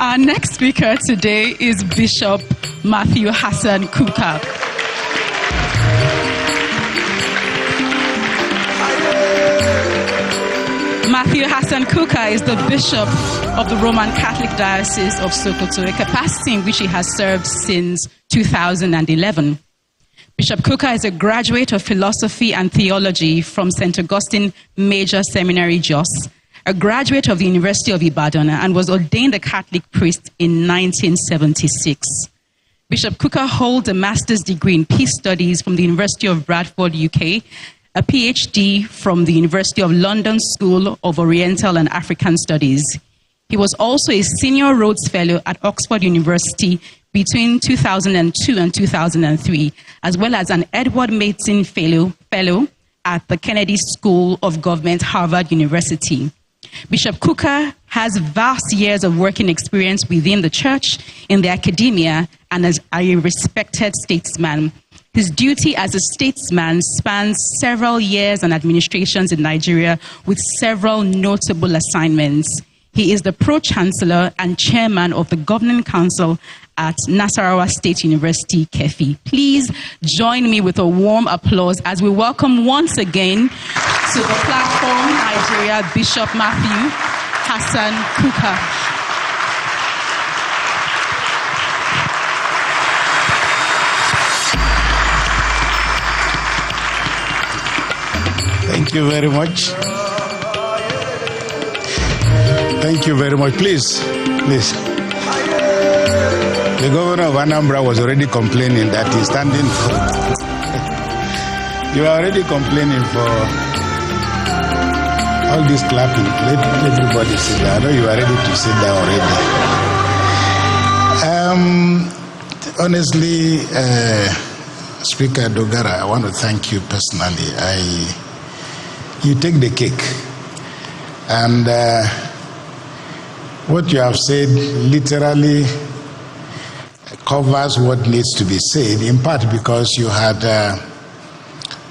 Our next speaker today is Bishop Matthew Hassan Kukah. Matthew Hassan Kukah is the Bishop of the Roman Catholic Diocese of Sokoto, a capacity in which he has served since 2011. Bishop Kukah is a graduate of philosophy and theology from St. Augustine Major Seminary, Jos, a graduate of the University of Ibadan, and was ordained a Catholic priest in 1976. Bishop Kukah holds a master's degree in peace studies from the University of Bradford, UK, a PhD from the University of London School of Oriental and African Studies. He was also a senior Rhodes Fellow at Oxford University between 2002 and 2003, as well as an Edward Mason Fellow at the Kennedy School of Government, Harvard University. Bishop Kukah has vast years of working experience within the church, in the academia, and as a respected statesman. His duty as a statesman spans several years and administrations in Nigeria with several notable assignments. He is the Pro-Chancellor and Chairman of the Governing Council at Nasarawa State University, Kefi. Please join me with a warm applause as we welcome once again to the platform, Nigeria, Bishop Matthew Hassan Kukah. Thank you very much. Thank you very much. Please. The governor of Anambra was already complaining that he's standing for... You are already complaining for all this clapping. Let everybody sit down. I know you are ready to sit down already. Honestly, Speaker Dogara, I want to thank you personally. You take the cake. And what you have said literally covers what needs to be said, in part because you had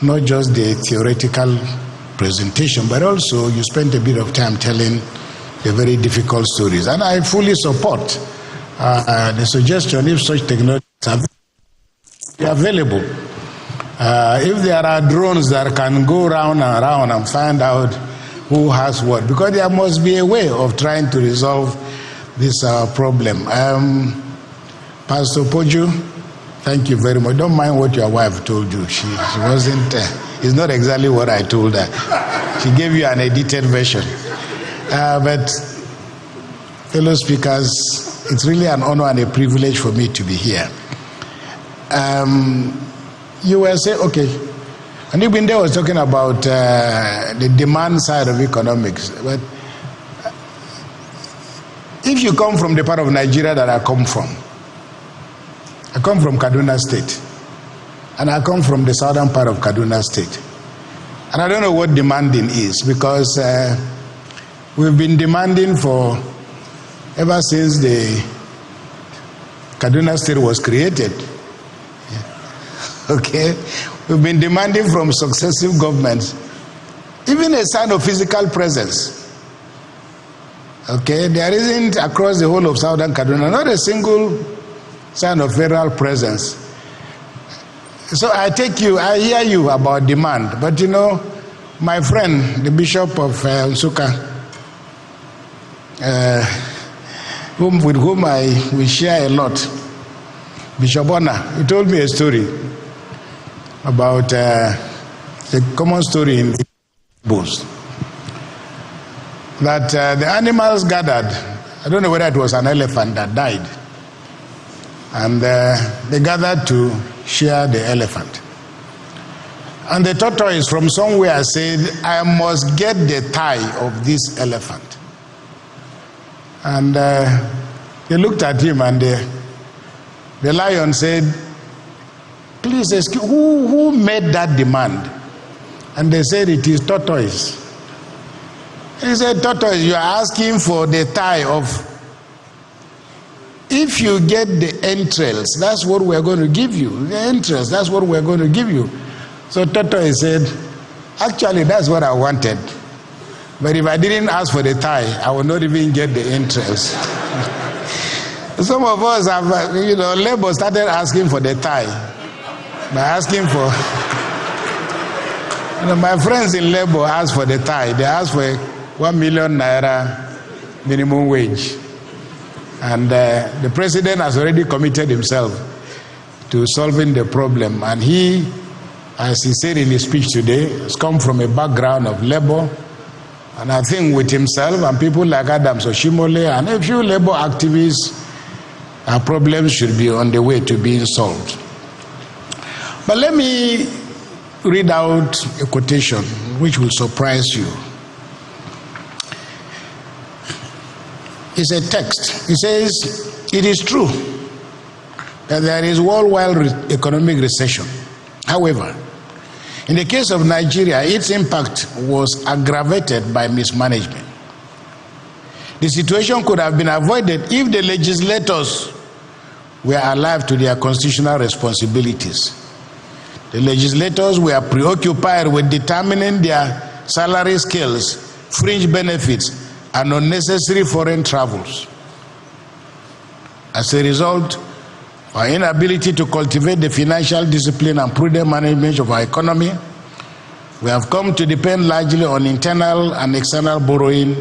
not just the theoretical presentation, but also you spent a bit of time telling the very difficult stories. And I fully support the suggestion, if such technologies are available. If there are drones that can go round and round and find out who has what, because there must be a way of trying to resolve this problem. Pastor Poju, thank you very much. Don't mind what your wife told you. She wasn't, it's not exactly what I told her. She gave you an edited version. But fellow speakers, it's really an honor and a privilege for me to be here. You will say, okay, and even there was talking about the demand side of economics. But if you come from the part of Nigeria that I come from Kaduna State, and I come from the southern part of Kaduna State, and I don't know what demanding is, because we've been demanding for ever since the Kaduna State was created. Okay, we've been demanding from successive governments even a sign of physical presence. Okay, there isn't across the whole of southern Kaduna not a single sign of federal presence. So I hear you about demand, but you know, my friend, the Bishop of Nsukka, with whom we share a lot, Bishop Ona, he told me a story about a common story in Bulls, that the animals gathered. I don't know whether it was an elephant that died, and they gathered to share the elephant. And the tortoise from somewhere said, I must get the thigh of this elephant. And they looked at him, and the lion said, please excuse, who made that demand? And they said, it is tortoise. He said, tortoise, you are asking for the thigh of... If you get the entrails, that's what we're going to give you. The entrails, that's what we're going to give you. So tortoise said, actually, that's what I wanted. But if I didn't ask for the thigh, I would not even get the entrails. Some of us have, Labour started asking for the tie. By asking for, my friends in Labour asked for the tie. They asked for 1 million naira minimum wage. And the president has already committed himself to solving the problem. And he, as he said in his speech today, has come from a background of Labour. And I think with himself and people like Adams Oshimole and a few Labour activists, our problems should be on the way to being solved. But let me read out a quotation which will surprise you. It's a text. It says, "It is true that there is worldwide economic recession. However, in the case of Nigeria, its impact was aggravated by mismanagement. The situation could have been avoided if the legislators were alive to their constitutional responsibilities. The legislators were preoccupied with determining their salary scales, fringe benefits, and unnecessary foreign travels. As a result, our inability to cultivate the financial discipline and prudent management of our economy, we have come to depend largely on internal and external borrowing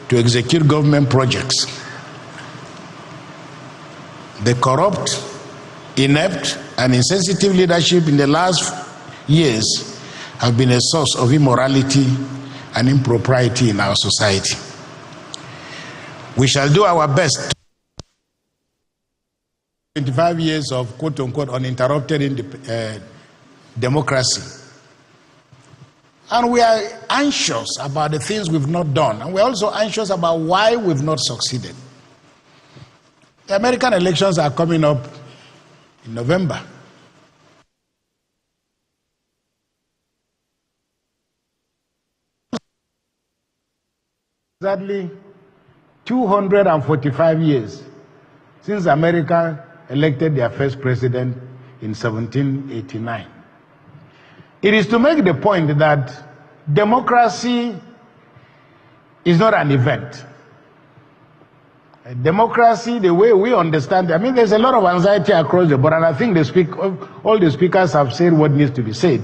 to execute government projects. The corrupt, inept, and insensitive leadership in the last years have been a source of immorality and impropriety in our society. We shall do our best. 25 years of quote-unquote uninterrupted democracy. And we are anxious about the things we've not done. And we're also anxious about why we've not succeeded. The American elections are coming up in November. Exactly 245 years since America elected their first president in 1789. It is to make the point that democracy is not an event. Democracy, the way we understand it, there's a lot of anxiety across the board, and I think all the speakers have said what needs to be said.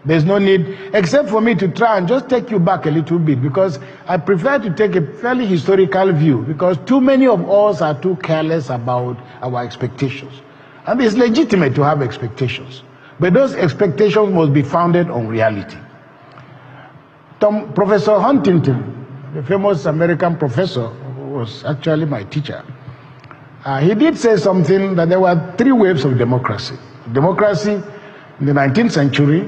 There's no need, except for me to try and just take you back a little bit, because I prefer to take a fairly historical view, because too many of us are too careless about our expectations. And it's legitimate to have expectations, but those expectations must be founded on reality. Professor Huntington, the famous American professor, was actually my teacher. He did say something, that there were three waves of democracy. Democracy in the 19th century,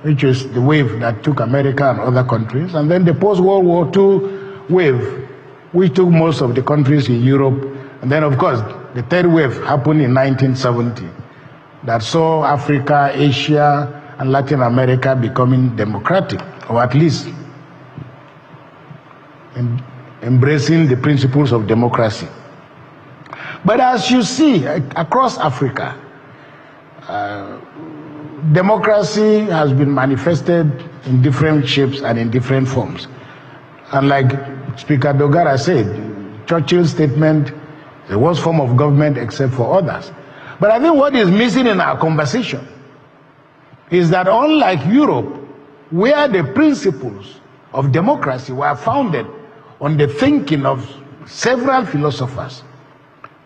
which is the wave that took America and other countries, and then the post-World War II wave, which took most of the countries in Europe, and then of course the third wave happened in 1970, that saw Africa, Asia, and Latin America becoming democratic, or at least embracing the principles of democracy. But as you see across Africa, democracy has been manifested in different shapes and in different forms. And like Speaker Dogara said, Churchill's statement, the worst form of government except for others. But I think what is missing in our conversation is that unlike Europe, where the principles of democracy were founded on the thinking of several philosophers,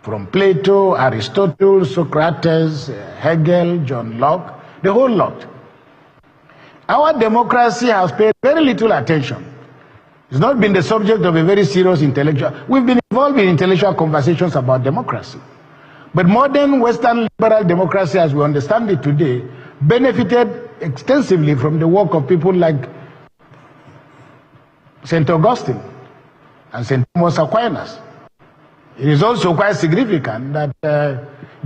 from Plato, Aristotle, Socrates, Hegel, John Locke, the whole lot. Our democracy has paid very little attention. It's not been the subject of a very serious intellectual. We've been involved in intellectual conversations about democracy. But modern Western liberal democracy, as we understand it today, benefited extensively from the work of people like St. Augustine and St. Thomas Aquinas. It is also quite significant that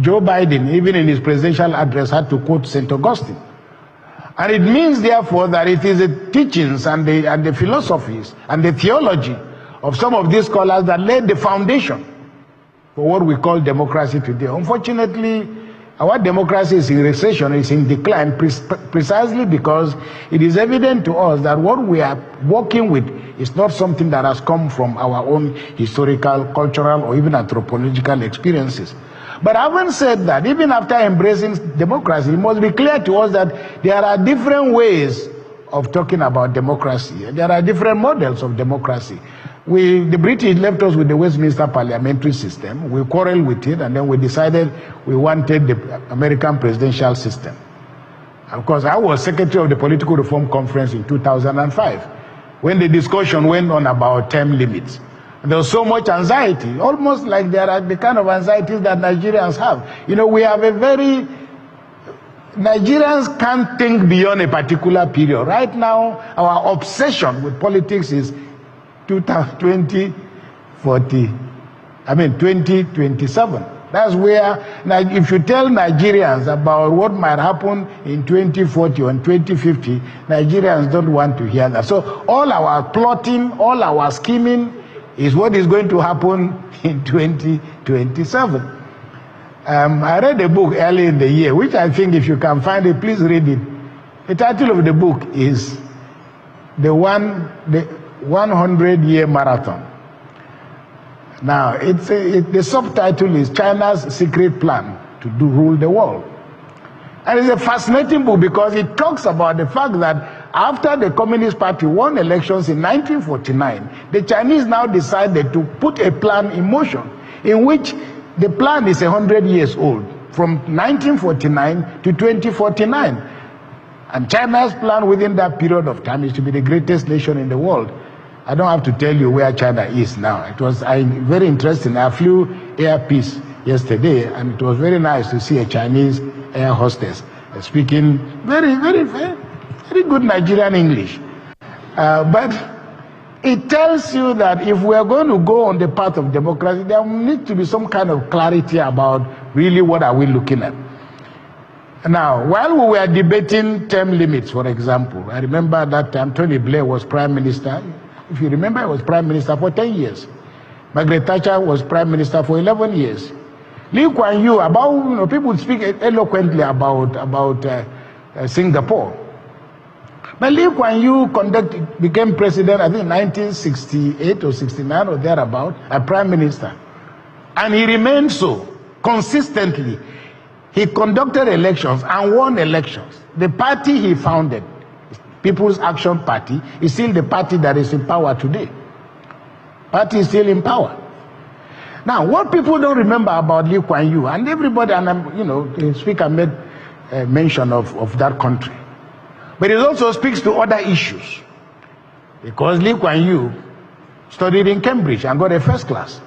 Joe Biden, even in his presidential address, had to quote St. Augustine. And it means, therefore, that it is the teachings and the philosophies and the theology of some of these scholars that laid the foundation for what we call democracy today. Unfortunately, our democracy is in recession, it's in decline, precisely because it is evident to us that what we are working with It's not something that has come from our own historical, cultural, or even anthropological experiences. But having said that, even after embracing democracy, it must be clear to us that there are different ways of talking about democracy. There are different models of democracy. The British left us with the Westminster parliamentary system. We quarreled with it, and then we decided we wanted the American presidential system. Of course, I was secretary of the Political Reform Conference in 2005, when the discussion went on about term limits. And there was so much anxiety, almost like there are the kind of anxieties that Nigerians have. You know, we have Nigerians can't think beyond a particular period. Right now, our obsession with politics is 2027. That's where, if you tell Nigerians about what might happen in 2040 or in 2050, Nigerians don't want to hear that. So all our plotting, all our scheming is what is going to happen in 2027. I read a book early in the year, which I think if you can find it, please read it. The title of the book is The 100-Year Marathon. Now, the subtitle is China's Secret Plan to Rule the World. And it's a fascinating book because it talks about the fact that after the Communist Party won elections in 1949, the Chinese now decided to put a plan in motion in which the plan is 100 years old, from 1949 to 2049. And China's plan within that period of time is to be the greatest nation in the world. I don't have to tell you where China is now. It was very interesting. I flew Air Peace yesterday, and it was very nice to see a Chinese air hostess speaking very good Nigerian English. But it tells you that if we are going to go on the path of democracy, there needs to be some kind of clarity about really what are we looking at. Now, while we were debating term limits, for example, I remember at that time Tony Blair was prime minister. If you remember, he was prime minister for 10 years. Margaret Thatcher was prime minister for 11 years. Lee Kuan Yew, people speak eloquently about Singapore. But Lee Kuan Yew became president, I think, in 1968 or 69 or thereabout, a prime minister. And he remained so consistently. He conducted elections and won elections. The party he founded, People's Action Party, is still the party that is in power today. Party is still in power. Now, what people don't remember about Lee Kuan Yew, and everybody, and the speaker made mention of that country, but it also speaks to other issues. Because Lee Kuan Yew studied in Cambridge and got a first class.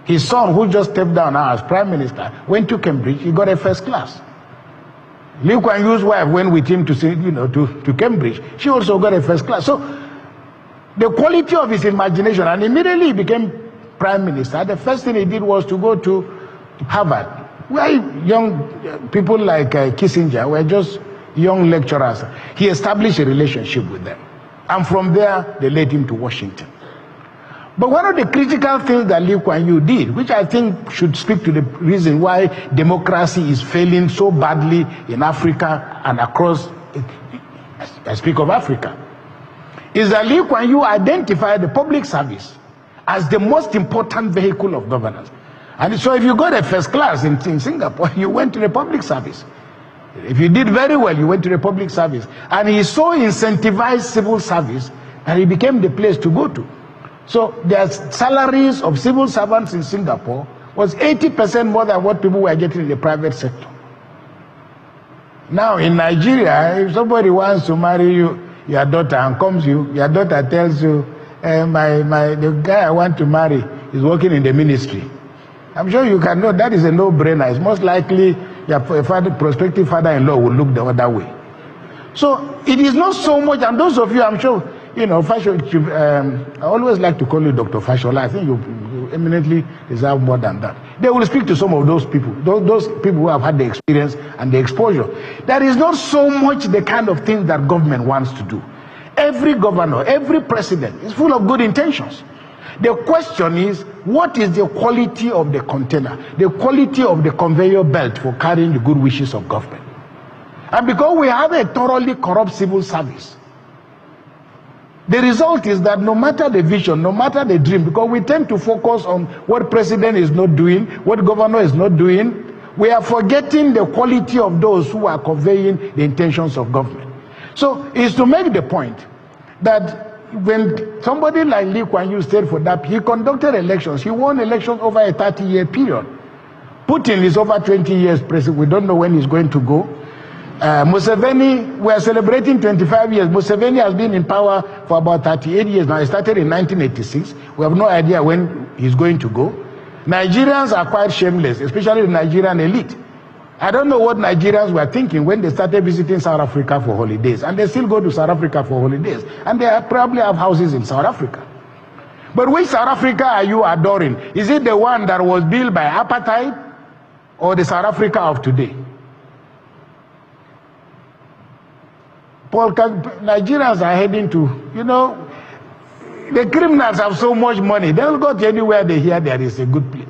His son, who just stepped down now as prime minister, went to Cambridge, he got a first class. Lee Kuan Yew's wife went with him to Cambridge. She also got a first class. So the quality of his imagination, and immediately he became prime minister, the first thing he did was to go to Harvard, where young people like Kissinger were just young lecturers. He established a relationship with them. And from there, they led him to Washington. But one of the critical things that Lee Kuan Yew did, which I think should speak to the reason why democracy is failing so badly in Africa and across, I speak of Africa, is that Lee Kuan Yew identified the public service as the most important vehicle of governance. And so if you got a first class in Singapore, you went to the public service. If you did very well, you went to the public service. And he so incentivized civil service that it became the place to go to. So the salaries of civil servants in Singapore was 80% more than what people were getting in the private sector. Now in Nigeria, if somebody wants to marry your daughter and comes your daughter tells you, the guy I want to marry is working in the ministry. I'm sure you can know that is a no-brainer. It's most likely your prospective father-in-law will look the other way. So it is not so much, and those of you, I'm sure, I always like to call you Dr. Fashola. I think you eminently deserve more than that. They will speak to some of those people, those people who have had the experience and the exposure. There is not so much the kind of things that government wants to do. Every governor, every president is full of good intentions. The question is, what is the quality of the container, the quality of the conveyor belt for carrying the good wishes of government? And because we have a thoroughly corrupt civil service, The result is that no matter the vision, no matter the dream, because we tend to focus on what president is not doing, what governor is not doing, we are forgetting the quality of those who are conveying the intentions of government. So it's to make the point that when somebody like Lee Kuan Yew stayed for that, he conducted elections. He won elections over a 30-year period. Putin is over 20 years president. We don't know when he's going to go. Museveni, we are celebrating 25 years. Museveni has been in power for about 38 years now. He started in 1986. We have no idea when he's going to go. Nigerians are quite shameless, especially the Nigerian elite. I don't know what Nigerians were thinking when they started visiting South Africa for holidays. And they still go to South Africa for holidays. And they probably have houses in South Africa. But which South Africa are you adoring? Is it the one that was built by apartheid or the South Africa of today? Nigerians are heading to, the criminals have so much money. They'll go to anywhere they hear there is a good place.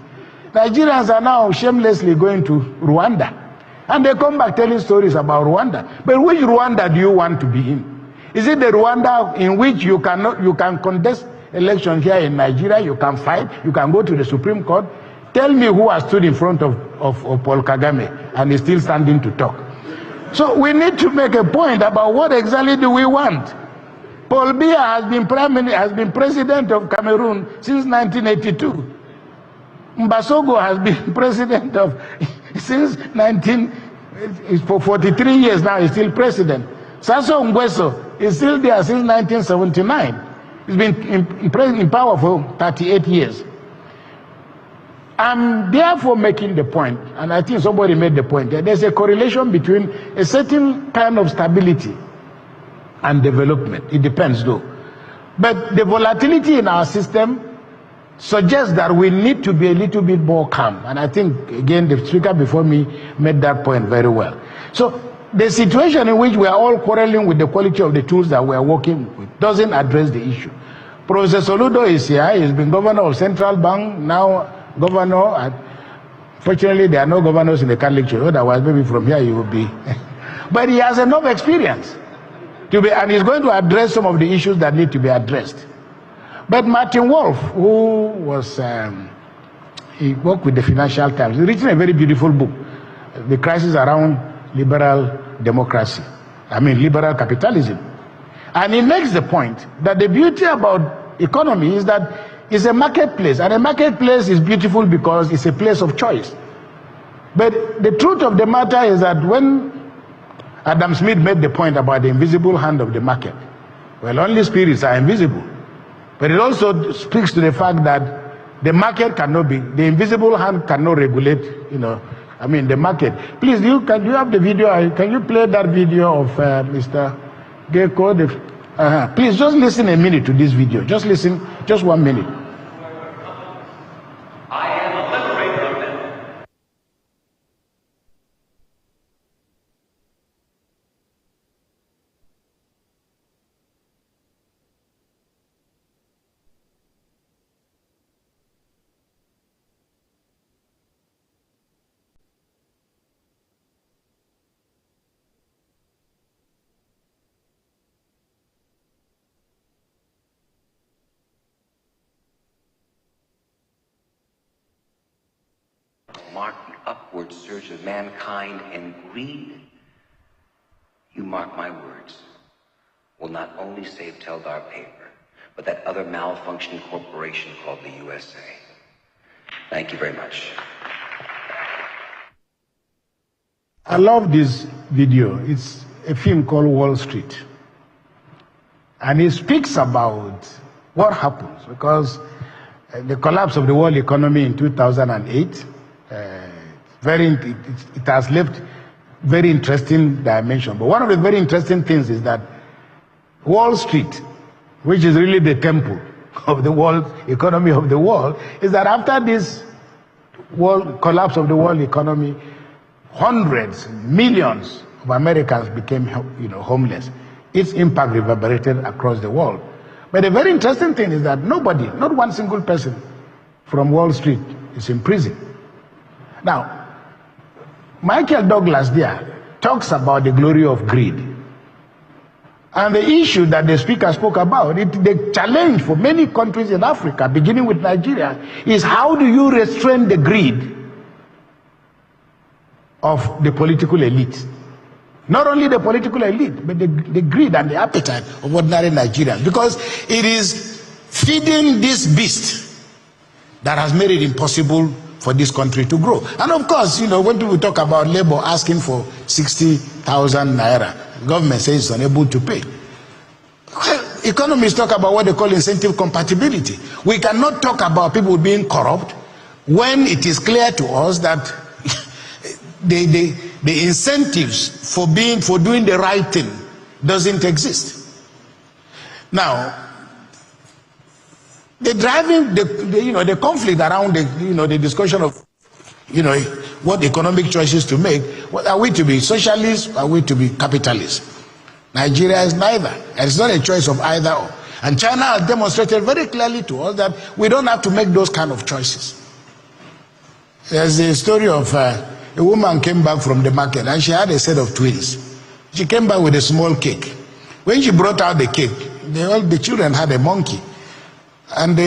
Nigerians are now shamelessly going to Rwanda. And they come back telling stories about Rwanda. But which Rwanda do you want to be in? Is it the Rwanda in which you can contest elections here in Nigeria, you can fight, you can go to the Supreme Court? Tell me who has stood in front of Paul Kagame and is still standing to talk. So we need to make a point about what exactly do we want. Paul Biya has been president of Cameroon since 1982. Mbasogo has been president for 43 years now, he's still president. Sassou Nguesso is still there since 1979. He's been in power for 38 years. I'm therefore making the point, and I think somebody made the point, that there's a correlation between a certain kind of stability and development. It depends though. But the volatility in our system suggests that we need to be a little bit more calm. And I think, again, the speaker before me made that point very well. So the situation in which we are all quarreling with the quality of the tools that we are working with doesn't address the issue. Professor Soludo is here. He's been governor of Central Bank, now governor. Fortunately, there are no governors in the Catholic Church. Otherwise, maybe from here you will be. But he has enough experience and he's going to address some of the issues that need to be addressed. But Martin Wolf, who was, he worked with the Financial Times, he's written a very beautiful book, The Crisis Around Liberal Democracy. Liberal capitalism. And he makes the point that the beauty about economy is that it's a marketplace. And a marketplace is beautiful because it's a place of choice. But the truth of the matter is that when Adam Smith made the point about the invisible hand of the market, well, only spirits are invisible. But it also speaks to the fact that the market cannot be, the invisible hand cannot regulate, the market. Please, do you have the video? Can you play that video of Mr. Gecko? Please, just listen a minute to this video. Just listen, just 1 minute. I am a liberator of men. Mark the upward surge of mankind and greed, you mark my words, will not only save Teldar Paper, but that other malfunctioning corporation called the USA. Thank you very much. I love this video. It's a film called Wall Street. And it speaks about what happens, because the collapse of the world economy in 2008, it has left very interesting dimension. But one of the very interesting things is that Wall Street, which is really the temple of the world economy of the world, is that after this collapse of the world economy, hundreds, millions of Americans became homeless. Its impact reverberated across the world. But the very interesting thing is that nobody, not one single person from Wall Street is in prison. Now, Michael Douglas there talks about the glory of greed. And the issue that the speaker spoke about, the challenge for many countries in Africa, beginning with Nigeria, is how do you restrain the greed of the political elite? Not only the political elite, but the greed and the appetite of ordinary Nigerians. Because it is feeding this beast that has made it impossible for this country to grow. And of course, you know, when people talk about labor asking for 60,000 naira, government says it's unable to pay. Well, economists talk about what they call incentive compatibility. We cannot talk about people being corrupt when it is clear to us that the incentives for doing the right thing doesn't exist. Now, the conflict around the discussion of what economic choices to make. What, are we to be socialists? Are we to be capitalists? Nigeria is neither. And it's not a choice of either or. And China has demonstrated very clearly to us that we don't have to make those kind of choices. There's a story of a woman came back from the market and she had a set of twins. She came back with a small cake. When she brought out the cake, the children had a monkey. And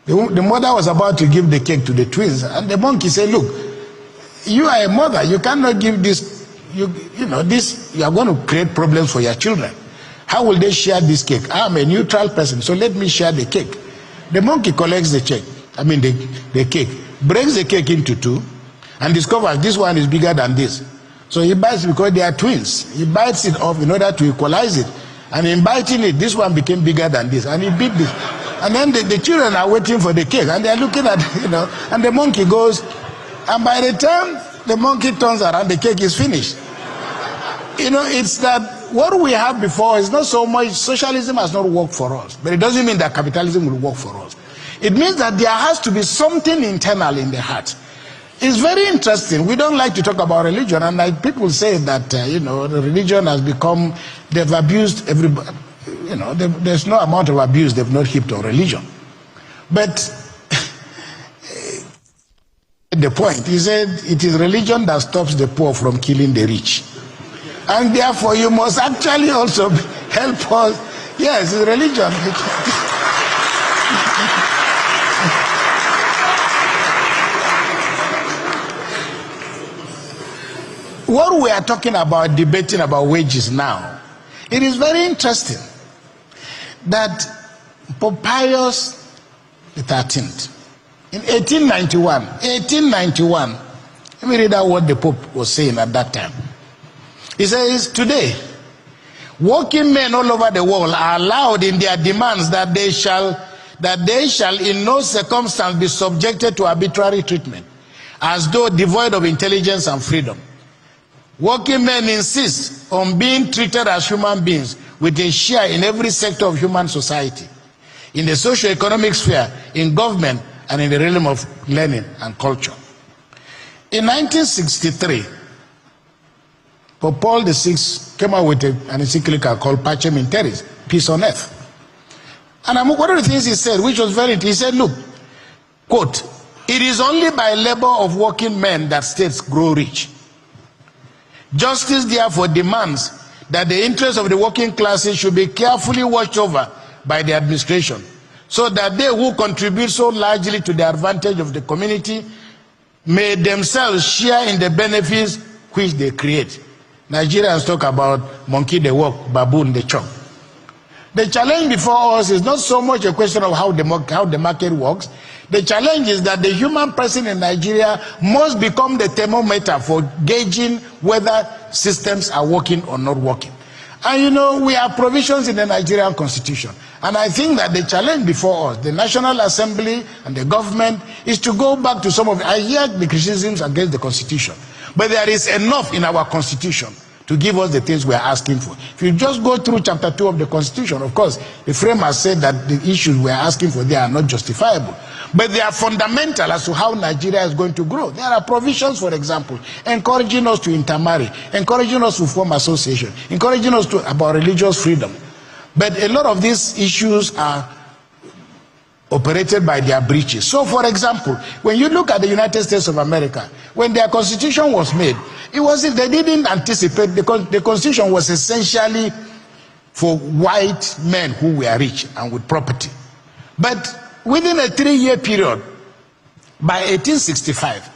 the mother was about to give the cake to the twins, and the monkey said, "Look, you are a mother. You cannot give this. You are going to create problems for your children. How will they share this cake? I'm a neutral person, so let me share the cake." The monkey collects the cake, breaks the cake into two, and discovers this one is bigger than this. So he bites, because they are twins. He bites it off in order to equalize it. And in biting it, this one became bigger than this, and he beat this. And then the children are waiting for the cake, and they are looking at, and the monkey goes, and by the time the monkey turns around, the cake is finished. It's that what we have before is not so much, socialism has not worked for us, but it doesn't mean that capitalism will work for us. It means that there has to be something internal in the heart. It's very interesting. We don't like to talk about religion, and people say that the religion has become, they've abused everybody. There's no amount of abuse they've not heaped on religion. But the point, he said, it is religion that stops the poor from killing the rich, and therefore you must actually also help us. Yes, it's religion. What we are talking about, debating about wages now, it is very interesting that Pope Pius XIII, in 1891, let me read out what the Pope was saying at that time. He says, "Today, working men all over the world are allowed in their demands that they shall in no circumstance be subjected to arbitrary treatment, as though devoid of intelligence and freedom. Working men insist on being treated as human beings with a share in every sector of human society, in the socio-economic sphere, in government, and in the realm of learning and culture." In 1963, Pope Paul VI came out with an encyclical called Pacem in Terris, Peace on Earth. And one of the things he said, which was very interesting, he said, look, quote, "It is only by labor of working men that states grow rich. Justice therefore demands that the interests of the working classes should be carefully watched over by the administration, so that they who contribute so largely to the advantage of the community may themselves share in the benefits which they create." Nigerians talk about monkey they walk, baboon they chop. The challenge before us is not so much a question of how the market works. The challenge is that the human person in Nigeria must become the thermometer for gauging whether systems are working or not working. And we have provisions in the Nigerian constitution. And I think that the challenge before us, the National Assembly and the government, is to go back to some of, I hear the criticisms against the constitution, but there is enough in our constitution to give us the things we are asking for. If you just go through chapter 2 of the constitution, of course, the frame has said that the issues we are asking for, they are not justifiable. But they are fundamental as to how Nigeria is going to grow. There are provisions, for example, encouraging us to intermarry, encouraging us to form association, encouraging us about religious freedom. But a lot of these issues are operated by their breaches. So, for example, when you look at the United States of America, when their constitution was made, it was if they didn't anticipate, the constitution was essentially for white men who were rich and with property. But within a 3-year period, by 1865,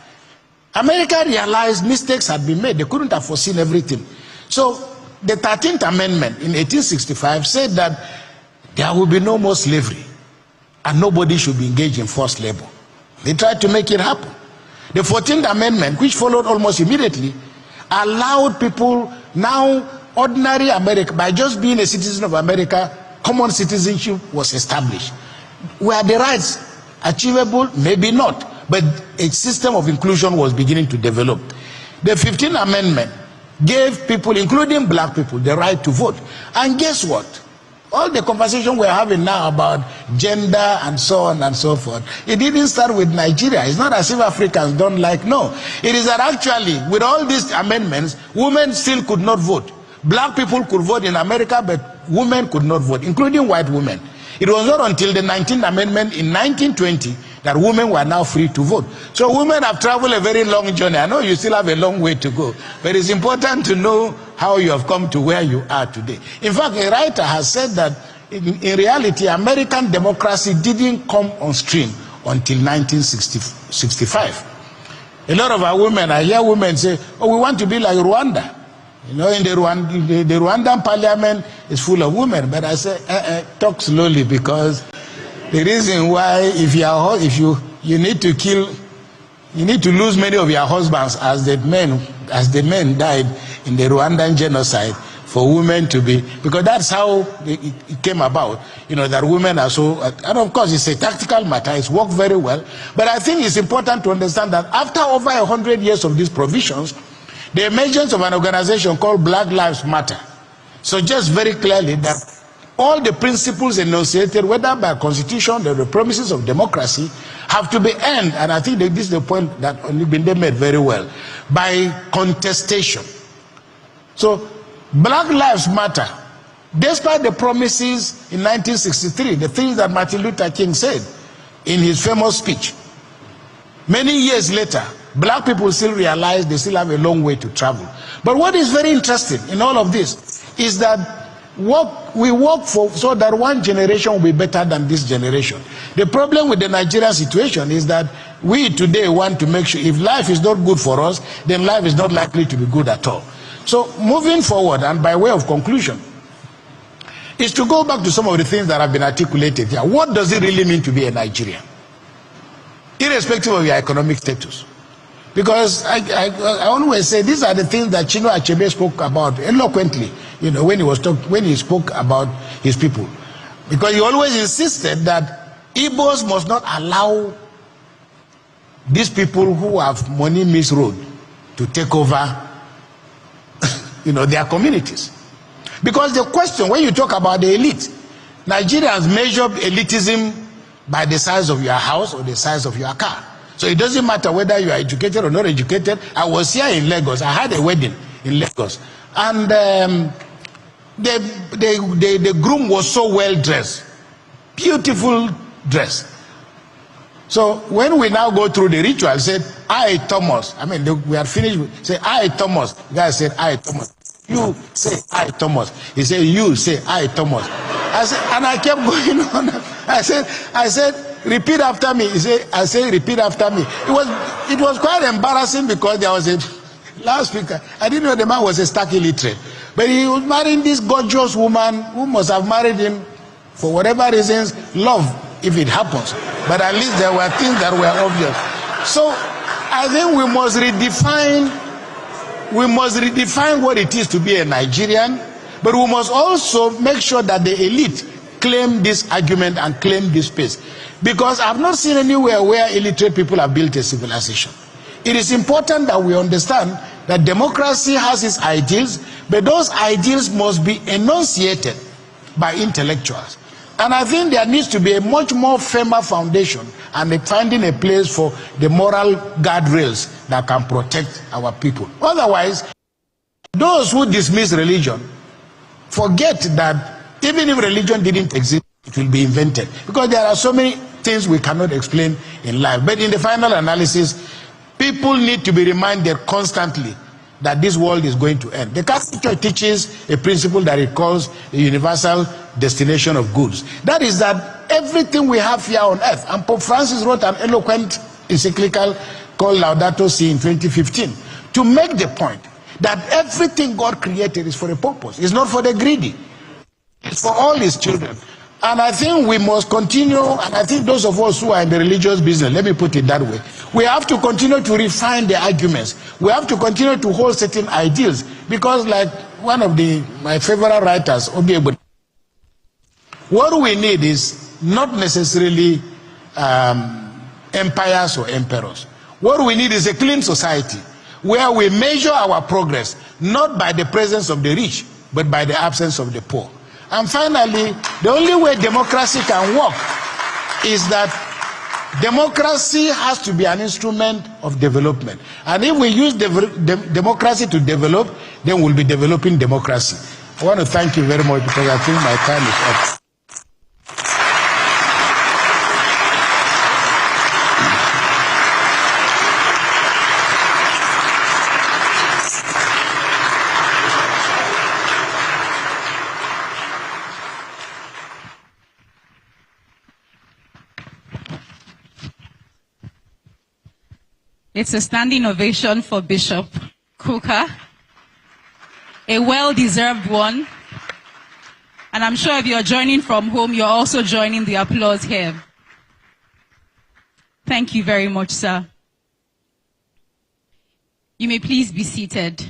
America realized mistakes had been made. They couldn't have foreseen everything. So the 13th Amendment in 1865 said that there will be no more slavery and nobody should be engaged in forced labor. They tried to make it happen. The 14th Amendment, which followed almost immediately, allowed people, now ordinary America, by just being a citizen of America, common citizenship was established. Were the rights achievable? Maybe not. But a system of inclusion was beginning to develop. The 15th Amendment gave people, including black people, the right to vote. And guess what? All the conversation we're having now about gender and so on and so forth, it didn't start with Nigeria. It's not as if Africans don't like, no. It is that actually, with all these amendments, women still could not vote. Black people could vote in America, but women could not vote, including white women. It was not until the 19th Amendment in 1920 that women were now free to vote. So women have traveled a very long journey. I know you still have a long way to go, but it's important to know how you have come to where you are today. In fact, a writer has said that in reality, American democracy didn't come on stream until 1965. A lot of our women, I hear women say, oh, we want to be like Rwanda. You know, in the Rwandan parliament is full of women. But I say, talk slowly, because the reason why, if you need to kill, you need to lose many of your husbands as the men died in the Rwandan genocide, for women to be, because that's how it came about, you know, that women are so, and of course it's a tactical matter, it's worked very well, but I think it's important to understand that after over 100 years of these provisions, the emergence of an organization called Black Lives Matter suggests very clearly that all the principles enunciated, whether by constitution or the promises of democracy, have to be earned, and I think that this is the point that Onibinde made very well, by contestation. So, Black Lives Matter, despite the promises in 1963, the things that Martin Luther King said in his famous speech, many years later, black people still realize they still have a long way to travel. But what is very interesting in all of this is that we work for so that one generation will be better than this generation. The problem with the Nigerian situation is that we today want to make sure if life is not good for us, then life is not likely to be good at all. So moving forward, and by way of conclusion, is to go back to some of the things that have been articulated here. What does it really mean to be a Nigerian? Irrespective of your economic status. Because I always say these are the things that Chinua Achebe spoke about eloquently, you know, when he spoke about his people. Because he always insisted that Igbos must not allow these people who have money misroad to take over, you know, their communities. Because the question, when you talk about the elite, Nigerians measure elitism by the size of your house or the size of your car. So it doesn't matter whether you are educated or not educated. I was here in Lagos. I had a wedding in Lagos. And the groom was so well dressed. Beautiful dress. So when we now go through the ritual, I said, I, Thomas. I mean, we had finished. Say, I, Thomas. The guy said, I, Thomas. You say, I, Thomas. He said, you say, I, Thomas. I said, and I kept going on. I said, repeat after me. He said, I said, repeat after me. It was quite embarrassing because there was a loudspeaker. I didn't know the man was a stark illiterate. But he was marrying this gorgeous woman who must have married him for whatever reasons, love, if it happens. But at least there were things that were obvious. So I think we must redefine what it is to be a Nigerian, but we must also make sure that the elite claim this argument and claim this space. Because I've not seen anywhere where illiterate people have built a civilization. It is important that we understand that democracy has its ideals, but those ideals must be enunciated by intellectuals. And I think there needs to be a much more firmer foundation and finding a place for the moral guardrails that can protect our people. Otherwise, those who dismiss religion forget that even if religion didn't exist, it will be invented. Because there are so many things we cannot explain in life. But in the final analysis, people need to be reminded constantly that this world is going to end. The Catholic Church teaches a principle that it calls a universal destination of goods. That is that everything we have here on earth, and Pope Francis wrote an eloquent encyclical called Laudato Si in 2015 to make the point that everything God created is for a purpose. It's not for the greedy. It's for all his children. And I think we must continue, and I think those of us who are in the religious business, let me put it that way, we have to continue to refine the arguments. We have to continue to hold certain ideals, because like one of my favorite writers, Obiegbo, what we need is not necessarily empires or emperors. What we need is a clean society where we measure our progress not by the presence of the rich, but by the absence of the poor. And finally, the only way democracy can work is that democracy has to be an instrument of development. And if we use democracy to develop, then we'll be developing democracy. I want to thank you very much, because I think my time is up. It's a standing ovation for Bishop Kukah, a well-deserved one. And I'm sure if you're joining from home, you're also joining the applause here. Thank you very much, sir. You may please be seated.